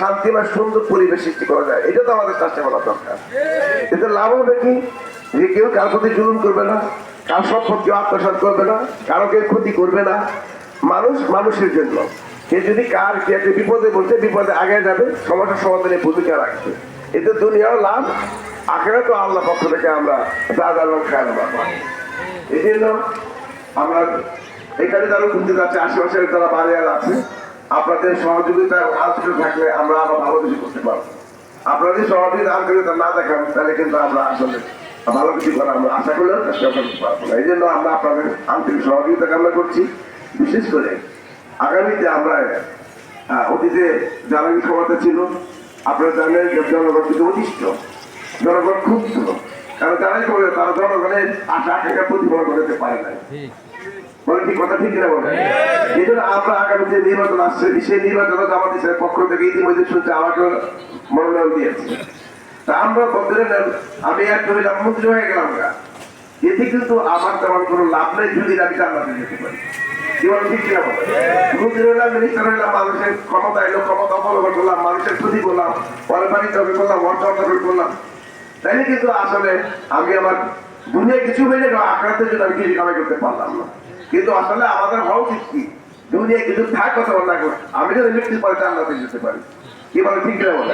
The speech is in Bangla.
শান্তি বা সুন্দর পরিবেশ সৃষ্টি করা যায়, এটা তো আমাদের চেষ্টা করা দরকার। এতে লাভ হবে কি, যে কেউ কার প্রতি জুলুম করবে না, কার সম্পদ কেউ আত্মসাৎ করবে না, কারো কেউ ক্ষতি করবে না। মানুষ মানুষের জন্য, সে যদি কার কে একটা বিপদে বলতে বিপদে আগে যাবে, সমস্যার সমাধানে ভূমিকা রাখবে। এতে দুনিয়াও লাভ, আখেরাত তো আল্লাহ পক্ষ থেকে আমরা যা জানলাম খেয়াল পাবো। এই জন্য আমরা এখানে যারা ঘুরতে যাচ্ছে, আশেপাশের যারা বাড়িয়াল আছে, আপনাদের সহযোগিতা আন্তরিক থাকলে আমরা আরো ভালো কিছু করতে পারবো। আপনাদের সহযোগিতা আন্তরিকতা না দেখান, তাহলে কিন্তু আমরা আসলে ভালো কিছু করা আমরা আশা করলেও চেষ্টা করতে পারবো না। এই জন্য আমরা আপনাদের আন্তরিক সহযোগিতা কামনা করছি। বিশেষ করে আগামীতে আমরা অতীতে যারা ক্ষমতা ছিল, আপনারা জানেন যে জনগণ কিন্তু অতিষ্ঠ, জনগণ ক্ষুব্ধ, কারণ যারাই করে তারা জনগণের আশা আকাঙ্ক্ষা প্রতিফলন করতে পারে না। বলে কি কথা ঠিক না বলে? এই জন্য আমরা আগামীতে নির্বাচন আসছে, সেই নির্বাচনে জামাত ইসলামের পক্ষ থেকে ইতিমধ্যে শুনছে আমাকে মনোনয়ন দিয়েছে। তা আমরা বলতে আমি একদম মন্ত্রী হয়ে গেলাম না, এতে কিন্তু আমার তেমন কোনো লাভ নেই যদি আমি জান্নাতে যেতে পারি। জীবন ঠিক কিনা বলে? মন্ত্রী হইলাম, মিনিস্টার হইলাম, মানুষের ক্ষমতা এলো, ক্ষমতা অবলম্বন করলাম, মানুষের ক্ষতি করলাম, পরে বাড়ি তবে করলাম, অর্থ করলাম, তাইলে কিন্তু আসলে আমি আমার দুনিয়ায় কিছু হইলে আক্রান্তের জন্য আমি কিছু কামাই করতে পারলাম না। কিন্তু আসলে আমাদের হওয়া উচিত কি, দুনিয়ায় কিছু থাক কথা বলা, আমি যদি মৃত্যুর পরে জান্নাতে যেতে পারি। কি বলে ঠিক কিনা বলে?